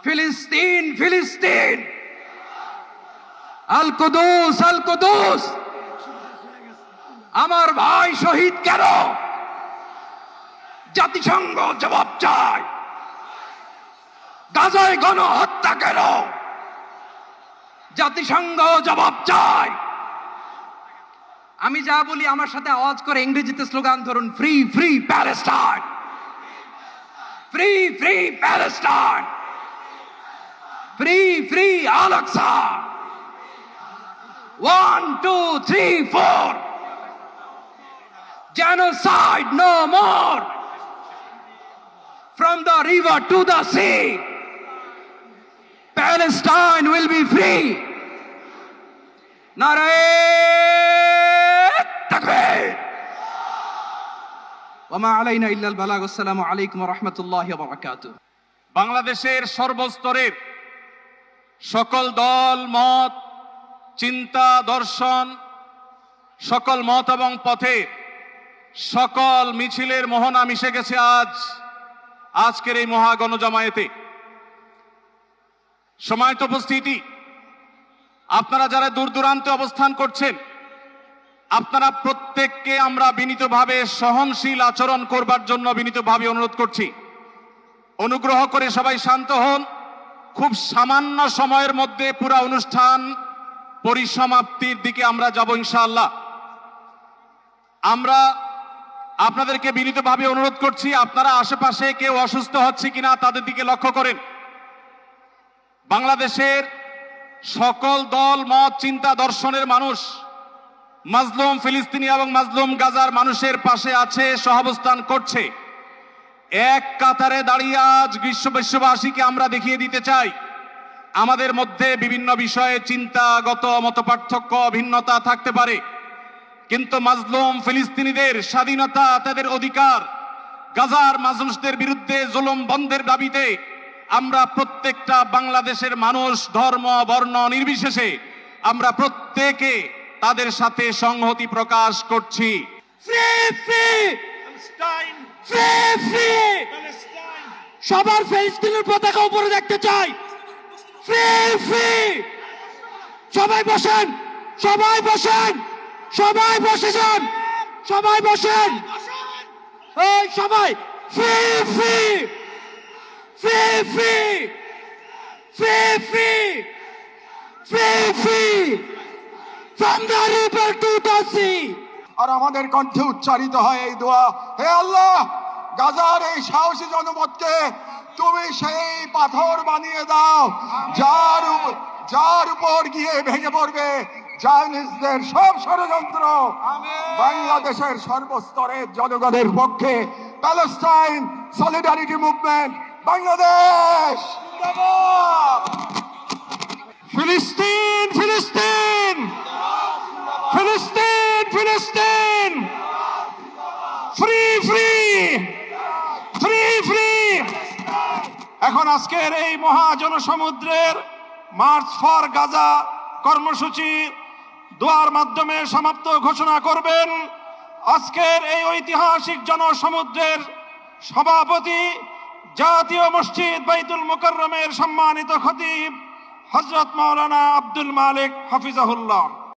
ফিলিস্তিন ফিলিস্তিন, আল কুদুস আল কুদুস। আমার ভাই শহীদ কেন? জাতিসংঘ জবাব চায়। গাজায় গণহত্যা কেন? জাতিসংঘ জবাব চায়। আমি যা বলি আমার সাথে আওয়াজ করে ইংরেজিতে স্লোগান ধরুন, free free Palestine, free free Palestine, free free Al Aqsa. 1 2 3 4, genocide no more, from the river to the sea, Palestine will be free. Nare takbir wa ma alayna illa al balagh. Assalamu alaykum wa rahmatullahi wa barakatuh. বাংলাদেশের সর্বস্তরের সকল দল মত, চিন্তা দর্শন, সকল মত এবং পথে সকল মিছিলের মোহনা মিশে গেছে আজকের এই মহা গণজমায়েতে। সম্মানিত উপস্থিতি, আপনারা যারা দূর দূরান্তে অবস্থান করছেন, আপনারা প্রত্যেককে আমরা বিনীতভাবে সহনশীল আচরণ করবার জন্য বিনীতভাবে অনুরোধ করছি। অনুগ্রহ করে সবাই শান্ত হন। খুব সামান্য সময়ের মধ্যে পুরা অনুষ্ঠান পরিসমাপ্তির দিকে আমরা যাব ইনশাআল্লাহ। আমরা আপনাদেরকে বিনীতভাবে অনুরোধ করছি, আপনারা আশেপাশে কেউ অসুস্থ হচ্ছে কিনা তাদের দিকে লক্ষ্য করেন। বাংলাদেশের সকল দল মত চিন্তা দর্শনের মানুষ মাজলুম ফিলিস্তিনি এবং মাজলুম গাজার মানুষের পাশে আছে, সহাবস্থান করছে। এক কাতারে দাঁড়িয়ে আজ বিশ্ববাসীকে আমরা দেখিয়ে দিতে চাই, আমাদের মধ্যে বিভিন্ন বিষয়ে চিন্তাগত মতপার্থক্য ভিন্নতা থাকতে পারে, কিন্তু মাজলুম ফিলিস্তিনিদের স্বাধীনতা, তাদের অধিকার, গাজার মানুষদের বিরুদ্ধে জুলুম বন্ধের দাবিতে আমরা প্রত্যেকটা বাংলাদেশের মানুষ ধর্ম বর্ণ নির্বিশেষে আমরা প্রত্যেকে তাদের সাথে সংহতি প্রকাশ করছি। সবার ফিলিস্তিনের পতাকা উপরে দেখতে চাই। Free free. সবাই বসেন, সবাই বসেন, সবাই বসে যান, সবাই বসেন, এই সবাই free free free free free free free free from the river to the sea. আর আমাদের কণ্ঠে উচ্চারিত হয় এই দোয়া, হে আল্লাহ, গাজার এই সাহসী জনপদকে তুমি সেই পাথর বানিয়ে দাও যার উপর গিয়ে ভেঙে পড়বে জায়নিস্টদের সব ষড়যন্ত্র। বাংলাদেশের সর্বস্তরের জনগণের পক্ষে প্যালেস্টাইন সলিডারিটি মুভমেন্ট বাংলাদেশ। ফিলিস্তিন ফিলিস্তিন ফিলিস্তিন ফিলিস্তিন, ফ্রি ফ্রি ফ্রি ফ্রি। এখন আজকের এই মহাজনসমুদ্রের মার্চ ফর গাজা কর্মসূচি দোয়ার মাধ্যমে সমাপ্ত ঘোষণা করবেন আজকের এই ঐতিহাসিক জনসমুদ্রের সভাপতি, জাতীয় মসজিদ বাইতুল মুকাররমের সম্মানিত খতিব হযরত মাওলানা আব্দুল মালিক হাফিজাহুল্লাহ।